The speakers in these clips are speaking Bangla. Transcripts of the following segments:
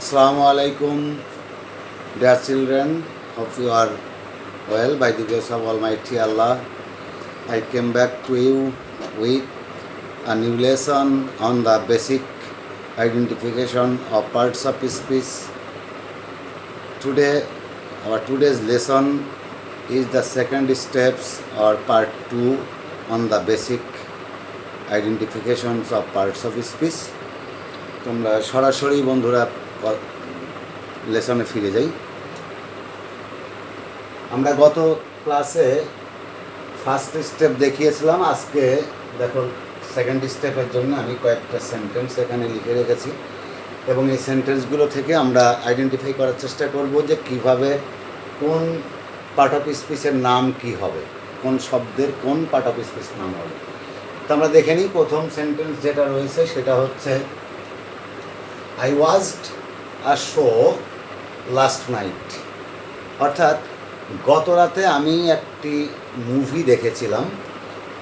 Assalamu alaikum, dear children. Hope you are well by the grace of Almighty Allah. I came back to you with a new lesson on the basic identification of parts of speech. Today, our today's lesson is the second steps or part 2 on the basic identifications of parts of speech. তোমরা সরাসরি বন্ধুরা লেসনে ফিরে যাই। আমরা গত ক্লাসে ফার্স্ট স্টেপ দেখিয়েছিলাম। আজকে দেখো সেকেন্ড স্টেপের জন্য আমি কয়েকটা সেন্টেন্স এখানে লিখে রেখেছি এবং এই সেন্টেন্সগুলো থেকে আমরা আইডেন্টিফাই করার চেষ্টা করব যে কিভাবে কোন পার্ট অফ স্পিচের নাম কি হবে, কোন শব্দের কোন পার্ট অফ স্পিচ নাম হবে। তো আমরা দেখে নিই। প্রথম সেন্টেন্স যেটা রয়েছে সেটা হচ্ছে I watched a show last night, অর্থাৎ গত রাতে আমি একটি মুভি দেখেছিলাম।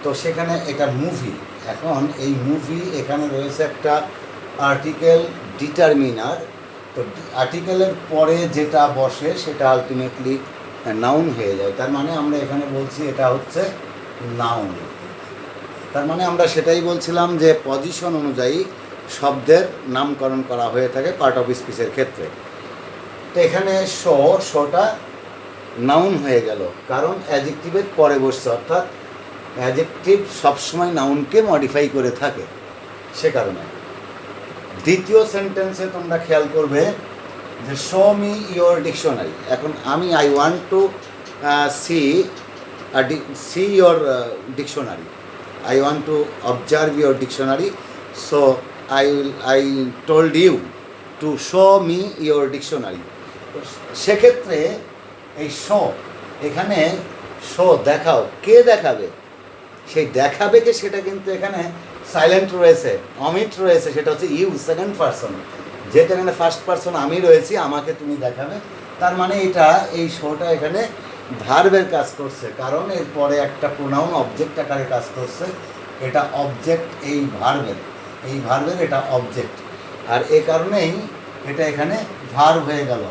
তো সেখানে এটা মুভি, এখন এই মুভি এখানে রয়েছে একটা আর্টিকেল ডিটারমিনার। তো আর্টিকেলের পরে যেটা বসে সেটা আলটিমেটলি নাউন হয়ে যায়। তার মানে আমরা এখানে বলছি এটা হচ্ছে নাউন। তার মানে আমরা সেটাই বলছিলাম যে পজিশন অনুযায়ী শব্দের নামকরণ করা হয়ে থাকে পার্ট অফ স্পিচের ক্ষেত্রে। তো এখানে শোটা নাউন হয়ে গেল, কারণ অ্যাডজেক্টিভের পরে বসছে, অর্থাৎ অ্যাডজেক্টিভ সবসময় নাউনকে মডিফাই করে থাকে, সে কারণে। দ্বিতীয় সেন্টেন্সে তোমরা খেয়াল করবে যে শো মি ইয়োর ডিকশনারি। এখন আমি I want to see your dictionary, I want to observe your dictionary, so I told you to show me your dictionary. সেক্ষেত্রে এই শো, এখানে শো দেখাও, কে দেখাবে? সেই দেখাবে কে, সেটা কিন্তু এখানে সাইলেন্ট রয়েছে, অমিট রয়েছে, সেটা হচ্ছে ইউ, সেকেন্ড পারসন। যেটা এখানে ফার্স্ট পারসন আমি রয়েছি, আমাকে তুমি দেখাবে। তার মানে এটা এই শোটা এখানে ভার্বের কাজ করছে, কারণ এরপরে একটা প্রোনাউন অবজেক্ট আকারে কাজ করছে। এটা অবজেক্ট এই ভার্বের এটা অবজেক্ট, আর এ কারণেই এটা এখানে ভার্ব হয়ে গেল।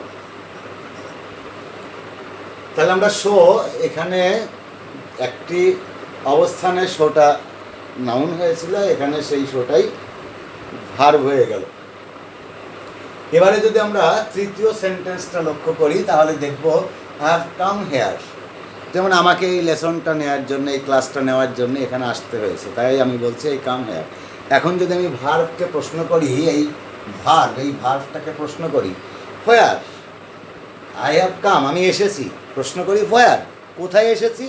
তাহলে আমরা শো, এখানে একটি অবস্থানে শোটা নাউন হয়েছিল, এখানে সেই শোটাই ভার্ব হয়ে গেল। এবারে যদি আমরা তৃতীয় সেন্টেন্সটা লক্ষ্য করি তাহলে দেখব আই হ্যাভ কাম হেয়ার। যেমন আমাকে এই লেসনটা নেওয়ার জন্য, এই ক্লাসটা নেওয়ার জন্য এখানে আসতে হয়েছে, তাই আমি বলছি এই কাম হেয়ার। এখন যদি আমি ভার্বকে প্রশ্ন করি, এই ভার্বটাকে প্রশ্ন করি হোয়ার, আই হ্যাভ কাম, আমি এসেছি, প্রশ্ন করি হোয়ার, কোথায় এসেছি,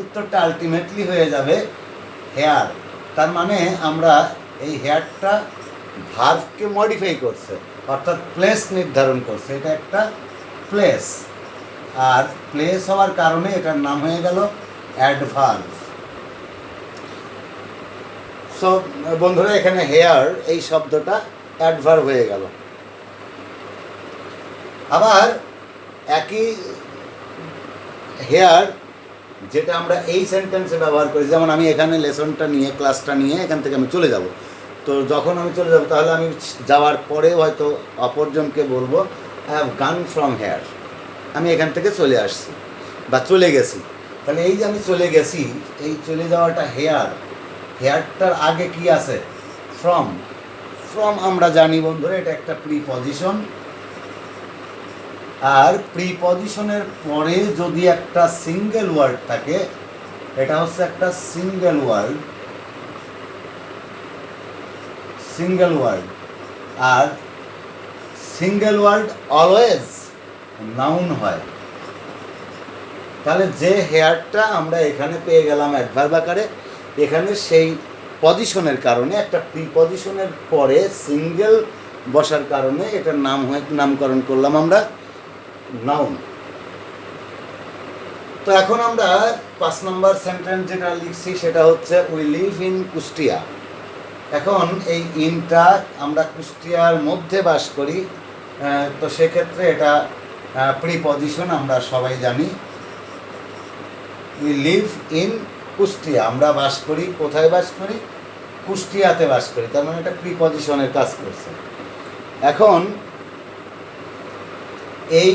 উত্তরটা আলটিমেটলি হয়ে যাবে হেয়ার। তার মানে আমরা এই হেয়ারটা ভার্বকে মডিফাই করছে, অর্থাৎ প্লেস নির্ধারণ করছে। এটা একটা প্লেস, আর প্লেস হওয়ার কারণে এটার নাম হয়ে গেল অ্যাডভার্ব। সো বন্ধুরা, এখানে হেয়ার এই শব্দটা অ্যাডভার্ব হয়ে গেল। আবার একই হেয়ার যেটা আমরা এই সেন্টেন্সে ব্যবহার করি, যেমন আমি এখানে লেসনটা নিয়ে, ক্লাসটা নিয়ে এখান থেকে আমি চলে যাব। তো যখন আমি চলে যাব, তাহলে আমি যাওয়ার পরে হয়তো অপরজনকে বলবো আই হ্যাভ গান ফ্রম হেয়ার, আমি এখান থেকে চলে আসছি বা চলে গেছি। তাহলে এই যে আমি চলে গেছি, এই চলে যাওয়াটা হেয়ার, হেয়ারটার আগে কি আছে? ফ্রম। আমরা জানি বন্ধুরা এটা একটা প্রিপজিশন, আর প্রিপজিশনের পরে যদি একটা সিঙ্গেল ওয়ার্ড থাকে, এটা হচ্ছে একটা সিঙ্গেল ওয়ার্ড, আর সিঙ্গেল ওয়ার্ড অলওয়েজ নাউন হয়। তাহলে যে হেয়ারটা আমরা এখানে পেয়ে গেলাম অ্যাডভার্ব আকারে, এখানে সেই পজিশনের কারণে, একটা প্রিপজিশনের পরে সিঙ্গেল বসার কারণে এটার নামকরণ করলাম আমরা নাউন। তো এখন আমরা 5 নম্বর সেন্টেন্স যেটা লিখছি সেটা হচ্ছে উই লিভ ইন কুষ্টিয়া। এখন এই ইনটা আমরা কুষ্টিয়ার মধ্যে বাস করি, তো সেক্ষেত্রে এটা প্রিপজিশন, আমরা সবাই জানি। উই লিভ ইন কুষ্টিয়া, আমরা বাস করি, কোথায় বাস করি? কুষ্টিয়াতে বাস করি। তার মানে এটা প্রিপজিশনের কাজ করছে। এখন এই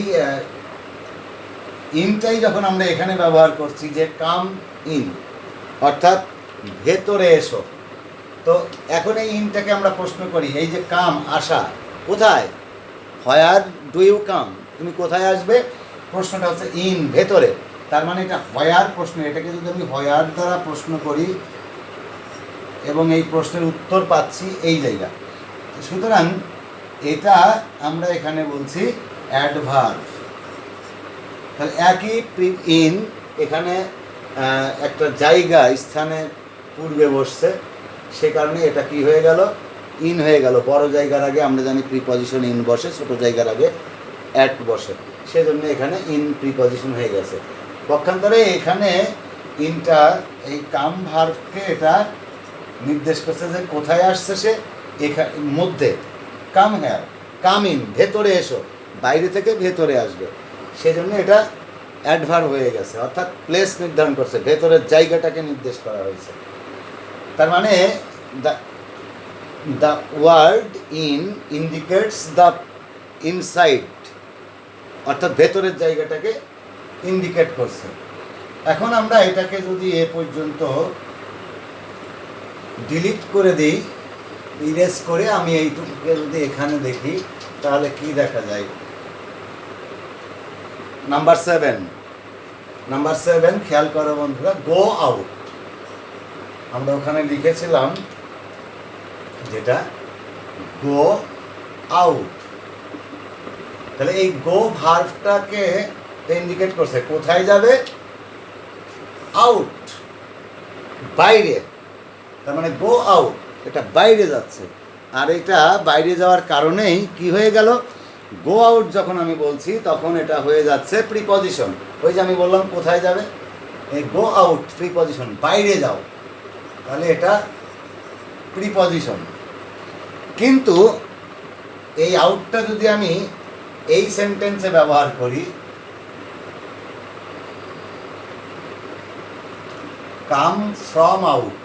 ইনটাই যখন আমরা এখানে ব্যবহার করছি যে কাম ইন, অর্থাৎ ভেতরে এসো, তো এখন এই ইনটাকে আমরা প্রশ্ন করি, এই যে কাম আসা, কোথায়, হোয়ার ডু ইউ কাম, তুমি কোথায় আসবে, প্রশ্নটা হচ্ছে ইন ভেতরে, তার মানে এটা হোয়ার প্রশ্ন। এটাকে যদি আমি হোয়ার দ্বারা প্রশ্ন করি এবং এই প্রশ্নের উত্তর পাচ্ছি এই জায়গা, সুতরাং এটা আমরা এখানে বলছি অ্যাডভার্ব। তাহলে একই ইন এখানে একটা জায়গা স্থানে পূর্বে বসছে, সে কারণে এটা কি হয়ে গেল, ইন হয়ে গেল। বড় জায়গার আগে আমরা জানি প্রিপজিশন ইন বসে, ছোট জায়গার আগে অ্যাট বসে, সেজন্য এখানে ইন প্রিপজিশন হয়ে গেছে। পক্ষান্তরে এখানে ইনটা এই কাম ভার্বকে এটা নির্দেশ করছে যে কোথায় আসছে সে, এখানে মধ্যে, কাম হেয়ার, কাম ইন ভেতরে এসো, বাইরে থেকে ভেতরে আসবে, সেজন্য এটা অ্যাডভার্ব হয়ে গেছে, অর্থাৎ প্লেস নির্ধারণ করছে, ভেতরের জায়গাটাকে নির্দেশ করা হয়েছে। তার মানে the word in indicates the inside, অর্থাৎ ভেতরের জায়গাটাকে ইন্ডিকেট করছে। এখন আমরা এটাকে যদি এ পর্যন্ত ডিলিট করে দিই, ইরেজ করে আমি এইটুকুকে যদি এখানে দেখি, তাহলে কি দেখা যায়। নাম্বার 7 খেয়াল করো বন্ধুরা, গো আউট। আমরা ওখানে লিখেছিলাম যেটা গো আউট, তাহলে এই গো ভার্বটাকে ইন্ডিকেট করছে কোথায় যাবে, আউট, বাইরে। তার মানে গো আউট, এটা বাইরে যাচ্ছে। আর এটা বাইরে যাওয়ার কারণেই কি হয়ে গেল, গো আউট যখন আমি বলছি তখন এটা হয়ে যাচ্ছে প্রিপজিশন। ওই যে আমি বললাম কোথায় যাবে, এই গো আউট প্রিপজিশন, বাইরে যাও, তাহলে এটা প্রিপজিশন। কিন্তু এই আউটটা যদি আমি এই সেন্টেন্সে ব্যবহার করি, come from out,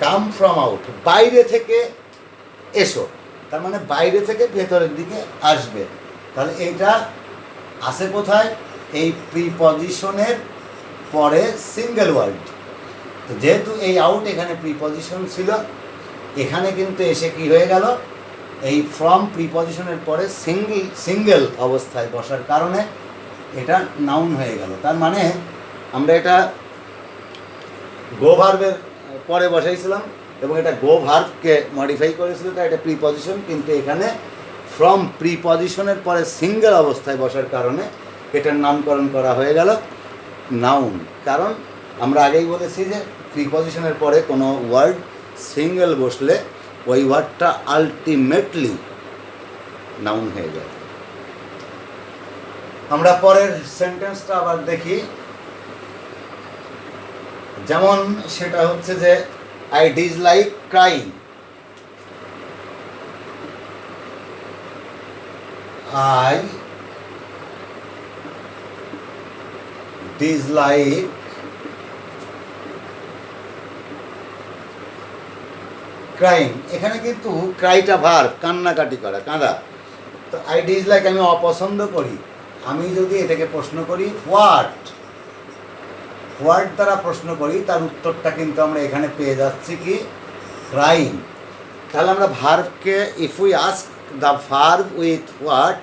come from out, বাইরে থেকে এসো, তার মানে বাইরে থেকে ভেতরের দিকে আসবে। তাহলে এইটা আসে কোথায়, এই প্রিপজিশনের পরে সিঙ্গেল ওয়ার্ড। তো যেহেতু এই আউট এখানে প্রিপজিশন ছিল, এখানে কিন্তু এসে কি হয়ে গেল, এই ফ্রম প্রিপজিশনের পরে সিঙ্গেল অবস্থায় বসার কারণে এটা নাউন হয়ে গেল। তার মানে আমরা এটা গো ভার্বের পরে বসাইছিলাম এবং এটা গো ভার্বকে মডিফাই করেছিল, তাই এটা প্রিপজিশন, কিন্তু এখানে ফ্রম প্রিপজিশনের পরে সিঙ্গেল অবস্থায় বসার কারণে এটার নামকরণ করা হয়ে গেল নাউন। কারণ আমরা আগেই বলেছি যে প্রিপজিশনের পরে কোনো ওয়ার্ড সিঙ্গেল বসলে ওই ওয়ার্ডটা আলটিমেটলি নাউন হয়ে যায়। আমরা পরের সেন্টেন্সটা আবার দেখি, যেমন সেটা হচ্ছে যে I dislike crying, I dislike crying. এখানে কিন্তু ক্রাইটা ভার্ব, কান্নাকাটি করা, কাঁদা। তো আই ডিসলাইক আমি অপছন্দ করি। আমি যদি এটাকে প্রশ্ন করি হোয়াট দ্বারা প্রশ্ন করি, তার উত্তরটা কিন্তু আমরা এখানে পেয়ে যাচ্ছি কি, ক্রাইং। তাহলে আমরা ভার্বকে, if we ask the verb with what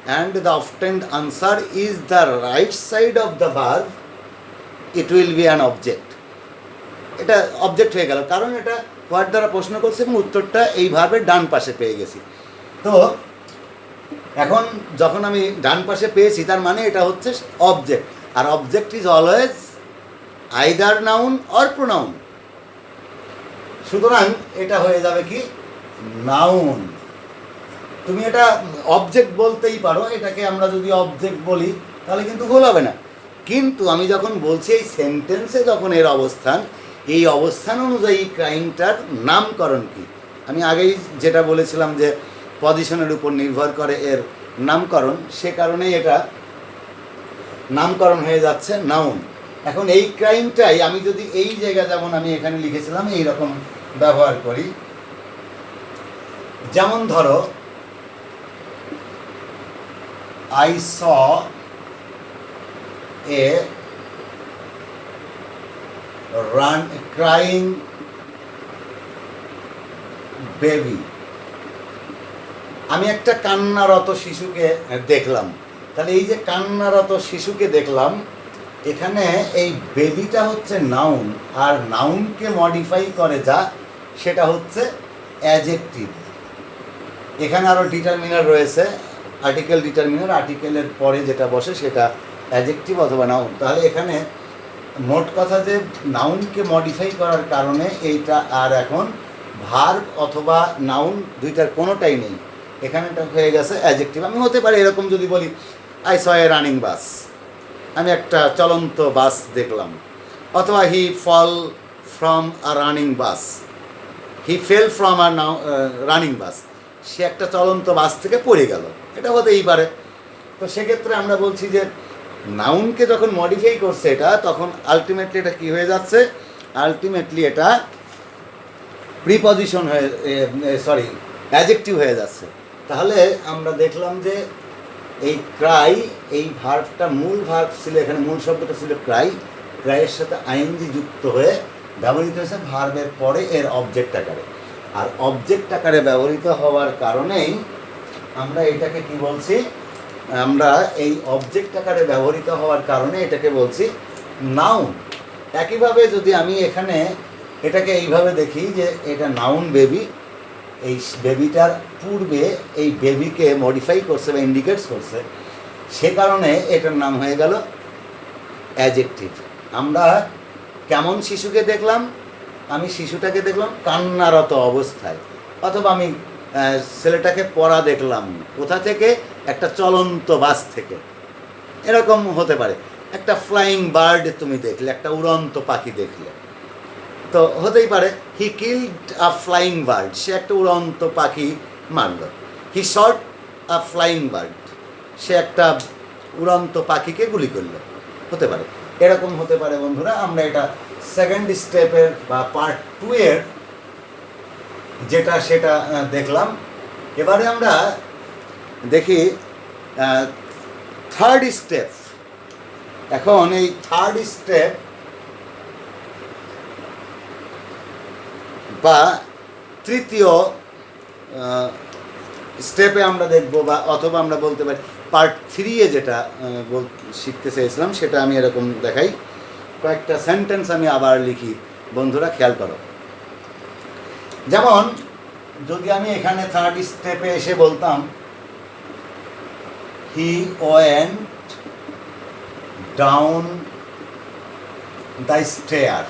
and the obtained answer is the right side of the verb, it will be an object. এটা অবজেক্ট হয়ে গেল, কারণ এটা হোয়াট দ্বারা প্রশ্ন করছে এবং উত্তরটা এই ভার্বের ডান পাশে পেয়ে গেছি। তো এখন যখন আমি ডান পাশে পেয়েছি, তার মানে এটা হচ্ছে অবজেক্ট, আর object is always either noun or pronoun. সুতরাং এটা হয়ে যাবে কি, নাউন। তুমি এটা অবজেক্ট বলতেই পারো, এটাকে আমরা যদি অবজেক্ট বলি তাহলে কিন্তু ভুল হবে না। কিন্তু আমি যখন বলছি এই সেন্টেন্সে যখন এর অবস্থান, এই অবস্থান অনুযায়ী ক্রাইমটার নামকরণ কি, আমি আগেই যেটা বলেছিলাম যে পজিশনের উপর নির্ভর করে এর নামকরণ, সে কারণেই এটা নামকরণ হয়ে যাচ্ছে নাউন। এখন এই ক্রাইমটাই আমি যদি এই জায়গা, যেমন আমি এখানে লিখেছিলাম, এই রকম ব্যবহার করি, যেমন ধরো I saw a crying baby. আমি একটা কান্নারত শিশুকে দেখলাম। তাহলে এই যে কান্নারত শিশুকে দেখলাম, এখানে এই বেবিটা হচ্ছে নাউন, আর নাউনকে মডিফাই করে যা, সেটা হচ্ছে অ্যাডজেক্টিভ। এখানে আরও ডিটারমিনার রয়েছে, আর্টিকেল ডিটারমিনার, আর্টিকেলের পরে যেটা বসে সেটা অ্যাডজেক্টিভ অথবা নাউন। তাহলে এখানে মোট কথা যে নাউনকে মডিফাই করার কারণে এইটা আর এখন ভার্ব অথবা নাউন দুইটার কোনোটাই নেই, এখানে এটা হয়ে গেছে অ্যাডজেক্টিভ। আমি হতে পারে এরকম যদি বলি I saw A running bus, আমি একটা চলন্ত বাস দেখলাম, অথবা he fall from a running bus, he fell from a running bus, সে একটা চলন্ত বাস থেকে পড়ে গেল, এটা হতেই পারে। তো সেক্ষেত্রে আমরা বলছি যে নাউনকে যখন মডিফাই করছে এটা, তখন আলটিমেটলি এটা কী হয়ে যাচ্ছে, আলটিমেটলি এটা প্রিপজিশন হয়ে অ্যাডজেক্টিভ হয়ে যাচ্ছে। তাহলে আমরা দেখলাম যে এই ক্রাই, এই ভার্বটা মূল ভার্ব ছিল, এখানে মূল শব্দটা ছিল ক্রাই, ক্রাইয়ের সাথে আইএনজি যুক্ত হয়ে ব্যবহৃত হয়েছে ভার্বের পরে এর অবজেক্ট আকারে। আর অবজেক্ট আকারে ব্যবহৃত হওয়ার কারণেই আমরা এটাকে কি বলছি, আমরা এই অবজেক্ট আকারে ব্যবহৃত হওয়ার কারণে এটাকে বলছি নাউন। একইভাবে যদি আমি এখানে এটাকে এইভাবে দেখি যে এটা নাউন বেবি, এই বেবিটার পূর্বে এই বেবিকে মডিফাই করছে বা ইন্ডিকেটস করছে, সে কারণে এটার নাম হয়ে গেল অ্যাডজেক্টিভ। আমরা কেমন শিশুকে দেখলাম, আমি শিশুটাকে দেখলাম কান্নারত অবস্থায়, অথবা আমি ছেলেটাকে পড়া দেখলাম কোথা থেকে, একটা চলন্ত বাস থেকে, এরকম হতে পারে। একটা ফ্লাইং বার্ড তুমি দেখলে, একটা উড়ন্ত পাখি দেখলে, তো হতেই পারে হি কিলড আ ফ্লাইং বার্ড, সে একটা উড়ন্ত পাখি মারল। হি শট আ ফ্লাইং বার্ড, সে একটা উড়ন্ত পাখিকে গুলি করলো, হতে পারে। এরকম হতে পারে বন্ধুরা। আমরা এটা সেকেন্ড স্টেপের বা পার্ট 2 এর যেটা সেটা দেখলাম। এবারে আমরা দেখি থার্ড স্টেপ। এখন এই থার্ড স্টেপ বা তৃতীয় স্টেপে আমরা দেখব, বা অথবা আমরা বলতে পারি পার্ট 3 এ যেটা শিখতে চেয়েছিলাম সেটা আমি এরকম দেখাই। কয়েকটা সেন্টেন্স আমি আবার লিখি, বন্ধুরা খেয়াল করো। যেমন যদি আমি এখানে থার্ড স্টেপে এসে বলতাম হি ওয়েন্ট ডাউন দ্য স্টেয়ার,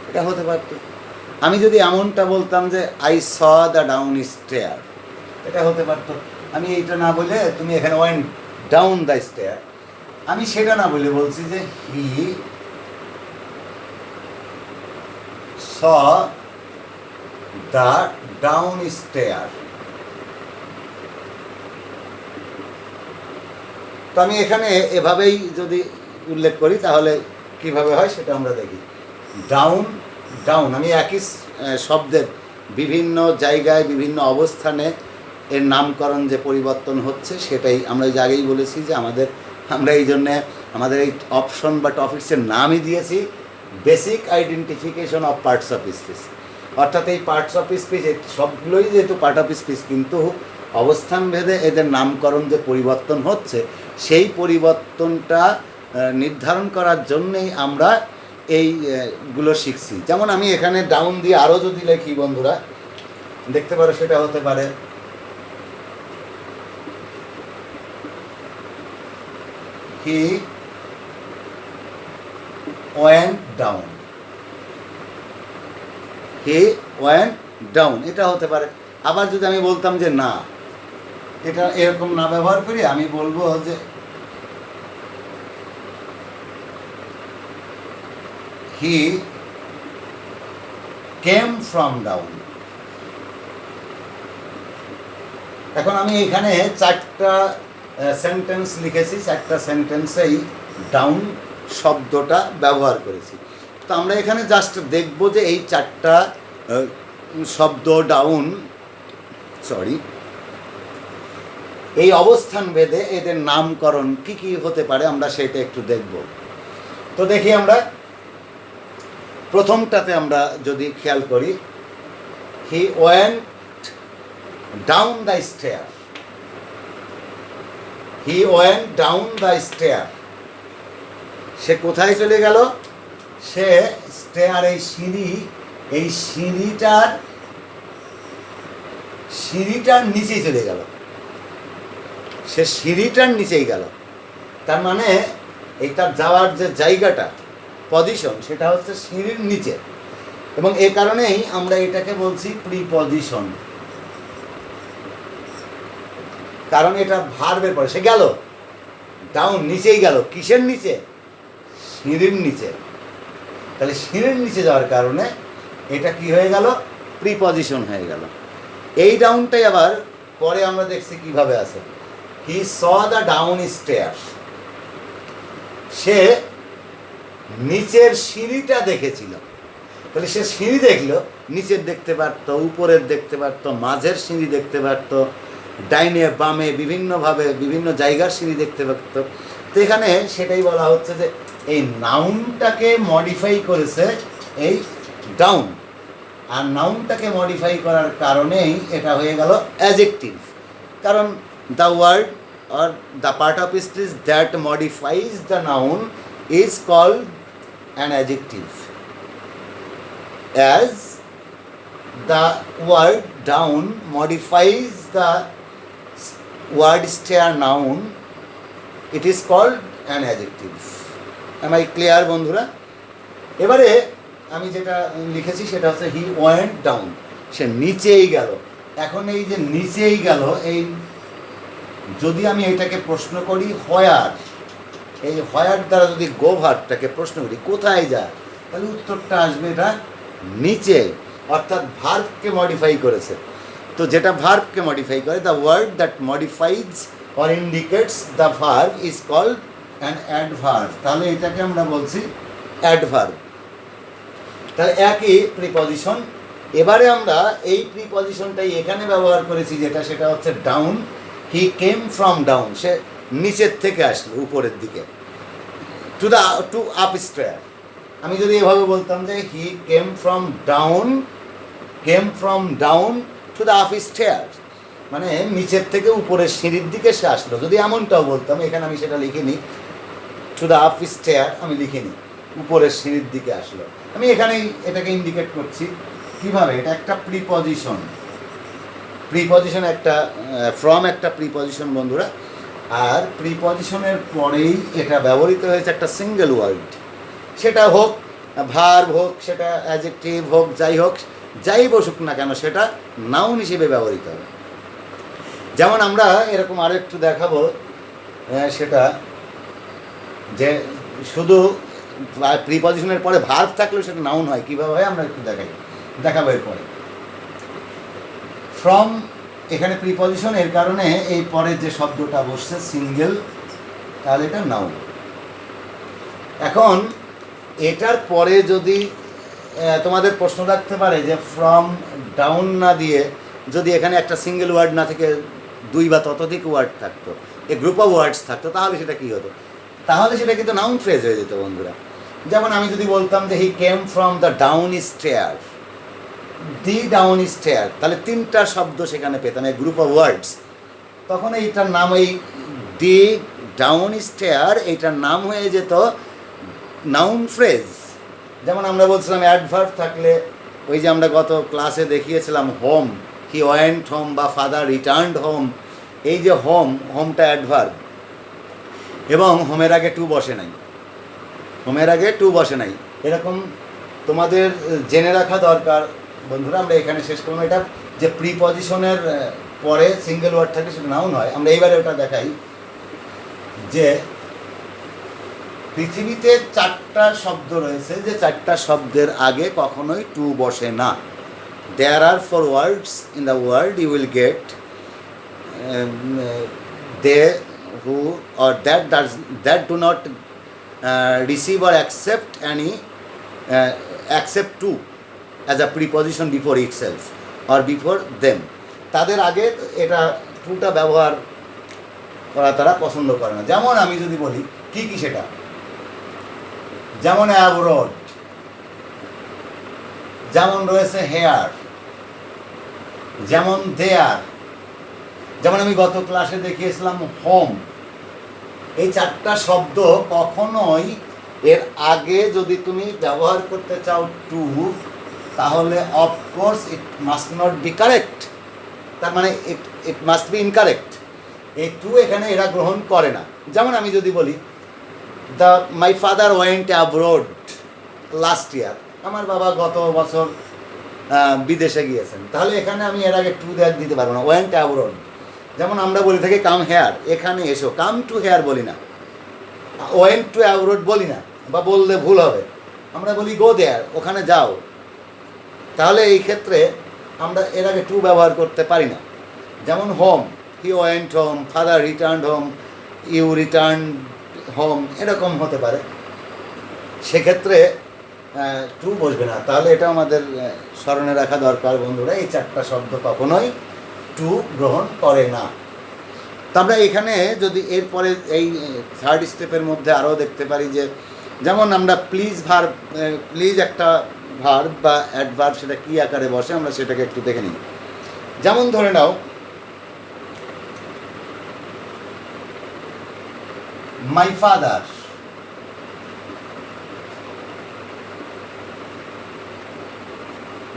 এটা হতে পারত। আমি যদি এমনটা বলতাম যে I saw the down stair, এটা হতে পারত। আমি এইটা না বলে তুমি এখানে ওয়েন্ট ডাউন দ্য স্টেয়ার, আমি সেটা না বলে বলছি যে হি স দ্য ডাউন স্টেয়ার। তো আমি এখানে এভাবেই যদি উল্লেখ করি তাহলে কিভাবে হয় সেটা আমরা দেখি। ডাউন ডাউন, আমি একই শব্দের বিভিন্ন জায়গায় বিভিন্ন অবস্থানে এর নামকরণ যে পরিবর্তন হচ্ছে সেটাই আমরা যে আগেই বলেছি যে আমরা এই জন্যে আমাদের এই অপশন বা টপিক্সের নামই দিয়েছি basic identification of parts of speech. অর্থাৎ এই পার্টস অফ স্পিচ সবগুলোই যেহেতু পার্ট অফ স্পিচ, কিন্তু অবস্থান ভেদে এদের নামকরণ যে পরিবর্তন হচ্ছে সেই পরিবর্তনটা নির্ধারণ করার জন্যেই আমরা এইগুলো শিখছি। যেমন আমি এখানে ডাউন দিয়ে আরও যদি লিখি বন্ধুরা দেখতে পারো, সেটা হতে পারে হি ওয়েন্ট ডাউন, হি ওয়েন্ট ডাউন, এটা হতে পারে। আবার যদি আমি বলতাম যে না, এটা এরকম না ব্যবহার করি, আমি বলবো যে হি কেম ফ্রম ডাউন। এখন আমি এখানে 4টা সেন্টেন্স লিখেছি, 4টা সেন্টেন্সেই ডাউন শব্দটা ব্যবহার করেছি। তো আমরা এখানে জাস্ট দেখব যে এই 4টা শব্দ ডাউন, এই অবস্থান ভেদে এদের নামকরণ কি কি হতে পারে আমরা সেটা একটু দেখব। তো দেখি আমরা প্রথমটাতে আমরা যদি খেয়াল করি, he went down the stair. He went down the stair, সে কোথায় চলে গেল? সে স্টেয়ার, এই সিঁড়িটার নিচেই চলে গেল। সে সিঁড়িটার নিচেই গেল, তার মানে এই তার যাওয়ার যে জায়গাটা, পজিশন, সেটা হচ্ছে সিঁড়ির নিচে, এবং এ কারণেই আমরা এটাকে বলছি প্রিপজিশন, কারণ এটা ভার্বের পরে। সে গেল ডাউন, নিচেই গেল। কিসের নিচে? সিঁড়ির নিচে। তাহলে সিঁড়ির নিচে যাওয়ার কারণে এটা কি হয়ে গেল? প্রিপজিশন হয়ে গেল। এই ডাউনটাই আবার পরে আমরা দেখছি কিভাবে আছে, হি স দ্য ডাউন স্টেয়ার, সে নিচের সিঁড়িটা দেখেছিল। তাহলে সে সিঁড়ি দেখলো, নিচের দেখতে পারতো, উপরের দেখতে পারতো, মাঝের সিঁড়ি দেখতে পারতো, ডাইনে বামে বিভিন্নভাবে বিভিন্ন জায়গার সিঁড়ি দেখতে পারতো। তো এখানে সেটাই বলা হচ্ছে যে এই নাউনটাকে মডিফাই করেছে এই ডাউন, আর নাউনটাকে মডিফাই করার কারণেই এটা হয়ে গেল অ্যাডজেক্টিভ। কারণ the word or the part of speech that modifies the noun is called an adjective. As the word down modifies the word stair noun, it is called an adjective. Am I clear বন্ধুরা? এবারে আমি যেটা লিখেছি সেটা হচ্ছে হি ওয়েন্ট ডাউন, সে নিচেই গেল। এখন এই যে নিচেই গেল, এই যদি আমি এটাকে প্রশ্ন করি হোয়ার, এই হোয়ার দ্বারা যদি গো ভার্বটাকে প্রশ্ন করি কোথায় যায়, তাহলে উত্তরটা আসবে এটা নিচে, অর্থাৎ ভার্বকে মডিফাই করেছে। তো যেটা ভার্বকে মডিফাই করে, the word that modifies or indicates the verb is called an adverb. তাহলে এটাকে আমরা বলছি অ্যাডভার্ব। তাহলে একই প্রিপজিশন। এবারে আমরা এই প্রিপজিশনটাই এখানে ব্যবহার করেছি, সেটা হচ্ছে down. He came from down, সে নিচের থেকে আসলো উপরের দিকে, টু আপ স্টেয়ার। আমি যদি এভাবে বলতাম যে he came from down to the up stair, মানে নিচের থেকে উপরের সিঁড়ির দিকে সে আসলো, যদি এমনটাও বলতাম, এখানে আমি সেটা লিখিনি, টু দ্য আপ স্টেয়ার আমি লিখিনি, উপরের সিঁড়ির দিকে আসলো। আমি এখানেই এটাকে ইন্ডিকেট করছি কিভাবে, এটা একটা প্রিপজিশন, একটা ফ্রম একটা প্রিপজিশন বন্ধুরা। আর প্রিপজিশনের পরেই এটা ব্যবহৃত হয়েছে একটা সিঙ্গেল ওয়ার্ড, সেটা হোক ভার্ব হোক, সেটা অ্যাডজেক্টিভ হোক, যাই বসুক না কেন, সেটা নাউন হিসেবে ব্যবহৃত হবে। যেমন আমরা এরকম আরও একটু দেখাবো, সেটা যে শুধু প্রিপজিশনের পরে ভার্ব থাকলেও সেটা নাউন হয়, কীভাবে হয় আমরা একটু দেখাবো এরপরে। ফ্রম এখানে প্রিপজিশন, এর কারণে এই পরের যে শব্দটা বসছে সিঙ্গেল, তাহলে এটা নাউন। এখন এটার পরে যদি তোমাদের প্রশ্ন রাখতে পারে যে ফ্রম ডাউন না দিয়ে যদি এখানে একটা সিঙ্গেল ওয়ার্ড না থেকে দুই বা ততোধিক ওয়ার্ড থাকতো, এ গ্রুপ অফ ওয়ার্ডস থাকতো, তাহলে সেটা কী হতো? তাহলে সেটা কিন্তু নাউন ফ্রেজ হয়ে যেত বন্ধুরা। যেমন আমি যদি বলতাম যে he came from the down stair, the down stair, তাহলে তিনটা শব্দ সেখানে পেতাম, এই গ্রুপ অফ ওয়ার্ডস। তখন এইটার নাম, এই দি ডাউন স্টেয়ার, এইটার নাম হয়ে যেত নাউন ফ্রেজ। যেমন আমরা বলছিলাম অ্যাডভার্ব থাকলে, ওই যে আমরা গত ক্লাসে দেখিয়েছিলাম হোম, হি ওয়েন্ট হোম বা ফাদার রিটার্নড হোম, এই যে হোমটা অ্যাডভার্ব, এবং হোমের আগে টু বসে নাই, এরকম তোমাদের জেনে রাখা দরকার বন্ধুরা। আমরা এখানে শেষ করবো। এটা যে প্রিপজিশনের পরে সিঙ্গেল ওয়ার্ড থাকে সেটা নাউন হয়। আমরা এইবারে ওটা দেখাই যে পৃথিবীতে 4টা শব্দ রয়েছে, যে 4টা শব্দের আগে কখনোই টু বসে না। There are 4 words in the world you will get they who or that do not receive or accept any accept to as a preposition before itself or before them. তাদের আগে এটা টুটা ব্যবহার করা তারা পছন্দ করে না। যেমন আমি যদি বলি কি কি সেটা, যেমন অ্যাব্রড, যেমন রয়েছে হেয়ার, যেমন দেয়ার, যেমন আমি গত ক্লাসে দেখিয়েছিলাম হোম। এই চারটা শব্দ কখনোই এর আগে যদি তুমি ব্যবহার করতে চাও টু, তাহলে of course it must not be correct, তার মানে ইট মাস্ট বি ইনকারেক্ট। এই টু এখানে এরা গ্রহণ করে না। যেমন আমি যদি বলি my father went abroad last year, আমার বাবা গত বছর বিদেশে গিয়েছেন, তাহলে এখানে আমি এর আগে টু দিতে পারবো না, ওয়েন্ট অ্যাব্রোড। যেমন আমরা বলি থাকি কাম হেয়ার, এখানে এসো, কাম টু হেয়ার বলি না, ওয়েন্ট টু অ্যাব্রোড বলি না, বা বললে ভুল হবে, আমরা বলি গো দেয়ার, ওখানে যাও। তাহলে এই ক্ষেত্রে আমরা এর আগে টু ব্যবহার করতে পারি না। যেমন home, he went home, father return home, you return home, এরকম হতে পারে, সেক্ষেত্রে টু বসবে না। তাহলে এটা আমাদের স্মরণে রাখা দরকার বন্ধুরা, এই চারটা শব্দ কখনোই টু গ্রহণ করে না। তো আমরা এখানে যদি এরপরে এই থার্ড স্টেপের মধ্যে আরও দেখতে পারি যে, যেমন আমরা প্লিজ ভার্ব, প্লিজ একটা ভার্ব বা অ্যাডভার্ব, সেটা কী আকারে বসে আমরা সেটাকে একটু দেখে নিই। যেমন ধরে নাও my father,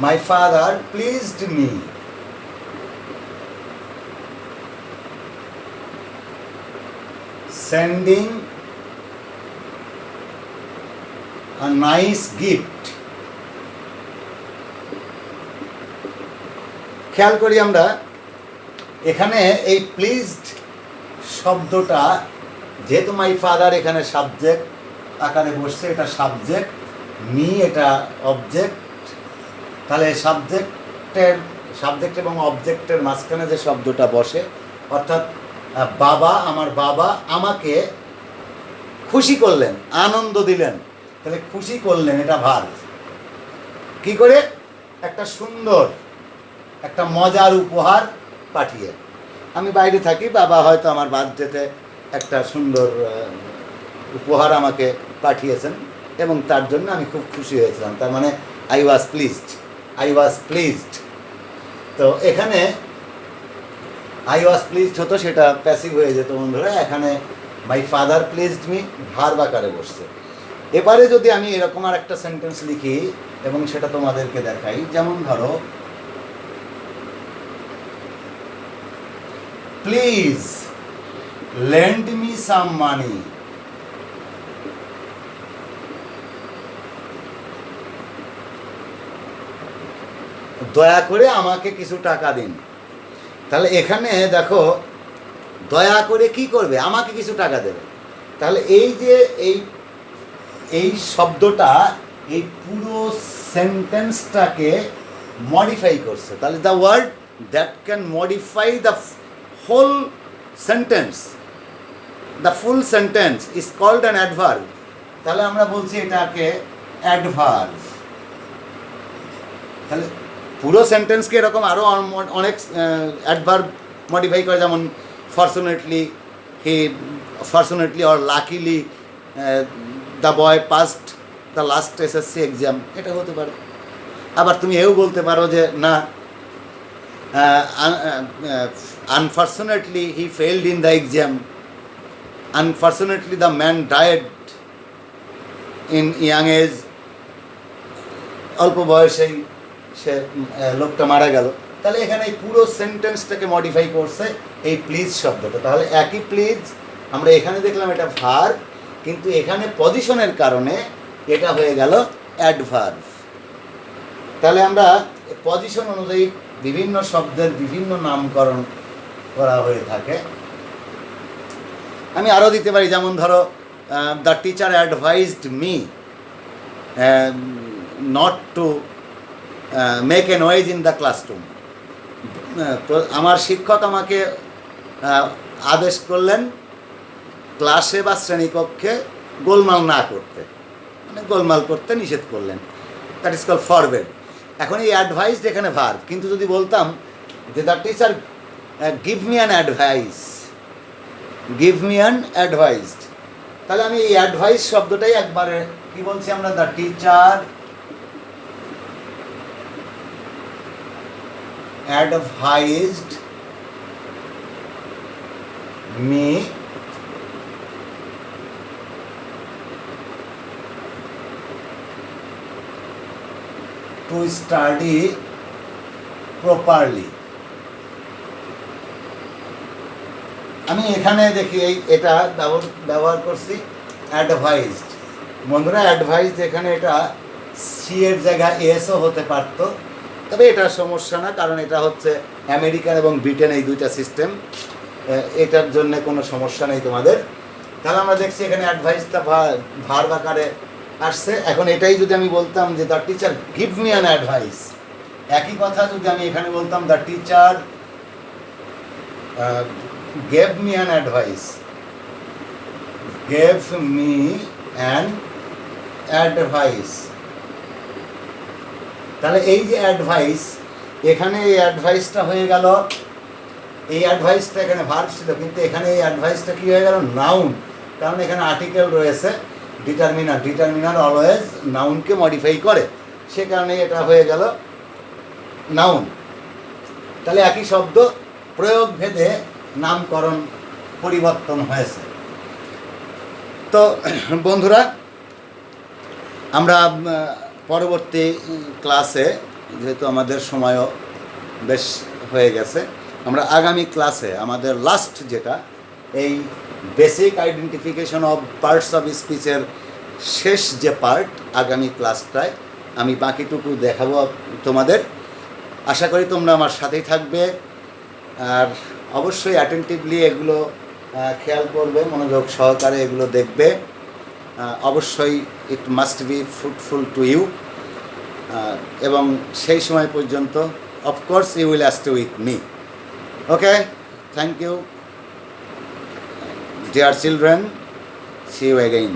my father pleased me, sending a nice gift. খেয়াল করি আমরা এখানে এই প্লিজড শব্দটা, যেহেতু মাই ফাদার এখানে সাবজেক্ট আকারে বসছে, এটা সাবজেক্ট, মি এটা অবজেক্ট, তাহলে সাবজেক্ট এবং অবজেক্টের মাঝখানে যে শব্দটা বসে, অর্থাৎ বাবা, আমার বাবা আমাকে খুশি করলেন, আনন্দ দিলেন, তাহলে খুশি করলেন এটা ভার্ব। কি করে? একটা সুন্দর, একটা মজার উপহার পাঠিয়ে। আমি বাইরে থাকি, বাবা হয়তো আমার বার্থডেতে একটা সুন্দর উপহার আমাকে পাঠিয়েছেন এবং তার জন্য আমি খুব খুশি হয়েছিলাম, তার মানে আই ওয়াজ প্লিজড। তো এখানে আই ওয়াজ প্লিজড হতো, সেটা প্যাসিভ হয়ে যেত বন্ধুরা। এখানে my father pleased me verb আকারে বসছে। এবারে যদি আমি এরকম আর একটা সেন্টেন্স লিখি এবং সেটা তোমাদেরকে দেখাই, যেমন ধরো প্লিজ লেন্ড মি সাম মানি, দয়া করে আমাকে কিছু টাকা দিন। তাহলে এখানে দেখো দয়া করে কি করবে? আমাকে কিছু টাকা দেবে। তাহলে এই যে এই শব্দটা এই পুরো সেন্টেন্সটাকে মডিফাই করছে। তাহলে the word that can modify the whole sentence, the full sentence is called an adverb. তাহলে আমরা বলছি এটাকে অ্যাডভার্ব। তাহলে পুরো সেন্টেন্সকে এরকম আরও অনেক অ্যাডভার্ব মডিফাই করে, যেমন fortunately or luckily the boy past the last SSC exam, এটা হতে পারে। আবার তুমি এও বলতে পারো যে না, unfortunately he failed in the exam, unfortunately the man died in young age, অল্প বয়সেই সে লোকটা মারা গেল। তাহলে এখানে এই পুরো সেন্টেন্সটাকে মডিফাই করছে এই প্লিজ শব্দটা। তাহলে একই প্লিজ আমরা এখানে দেখলাম এটা ভার্ব, কিন্তু এখানে পজিশনের কারণে এটা হয়ে গেল অ্যাডভার্ব। তাহলে আমরা পজিশন অনুযায়ী বিভিন্ন শব্দের বিভিন্ন নামকরণ করা হয়ে থাকে। আমি আরও দিতে পারি, যেমন ধরো the teacher অ্যাডভাইজড me not to make a noise in the classroom. আমার শিক্ষক আমাকে আদেশ করলেন ক্লাসে বা শ্রেণীকক্ষে গোলমাল না করতে, মানে গোলমাল করতে নিষেধ করলেন। That is call forward. এখন এই অ্যাডভাইস এখানে ভার্ব, কিন্তু যদি বলতাম যে the teacher give me an advice, give me an advised. তাহলে আমি এই অ্যাডভাইস শব্দটাই একবারে কি বলছি আমরা, the teacher অ্যাডভাইজড me to study properly. আমি এখানে দেখি এটা ব্যবহার করছি অ্যাডভাইজড। বন্ধুরা অ্যাডভাইজ এখানে এটা সি এর জায়গায় এসও হতে পারতো, তবে এটা সমস্যা না, কারণ এটা হচ্ছে আমেরিকান এবং ব্রিটেন এই দুইটা সিস্টেম, এটার জন্য কোনো সমস্যা নেই তোমাদের। তাহলে আমরা দেখছি এখানে অ্যাডভাইসটা ভার্ব আকারে আসছে। এখন এটাই যদি আমি বলতাম যে the teacher give me an advice, একই কথা যদি আমি এখানে বলতাম the teacher gave me an advice, gave me an advice, তাহলে এই যে অ্যাডভাইস, এখানে এই অ্যাডভাইসটা হয়ে গেল, এই অ্যাডভাইসটা এখানে ভার্ব ছিল, কিন্তু এখানে এই অ্যাডভাইসটা কি হয়ে গেল, নাউন, কারণ এখানে আর্টিকেল রয়েছে ডিটারমিনার অলওয়েজ নাউনকে মডিফাই করে, সে কারণে এটা হয়ে গেল নাউন। তাহলে একই শব্দ প্রয়োগ ভেদে নামকরণ পরিবর্তন হয়েছে। তো বন্ধুরা আমরা পরবর্তী ক্লাসে, যেহেতু আমাদের সময়ও বেশ হয়ে গেছে, আমরা আগামী ক্লাসে আমাদের লাস্ট যেটা এই basic identification of parts of স্পিচের শেষ যে পার্ট, আগামী ক্লাসটায় আমি বাকিটুকু দেখাবো তোমাদের। আশা করি তোমরা আমার সাথেই থাকবে, আর অবশ্যই অ্যাটেন্টিভলি এগুলো খেয়াল করবে, মনোযোগ সহকারে এগুলো দেখবে। অবশ্যই it must be fruitful to you, এবং সেই সময় পর্যন্ত of course you will stay with me. Okay, thank you dear children, see you again.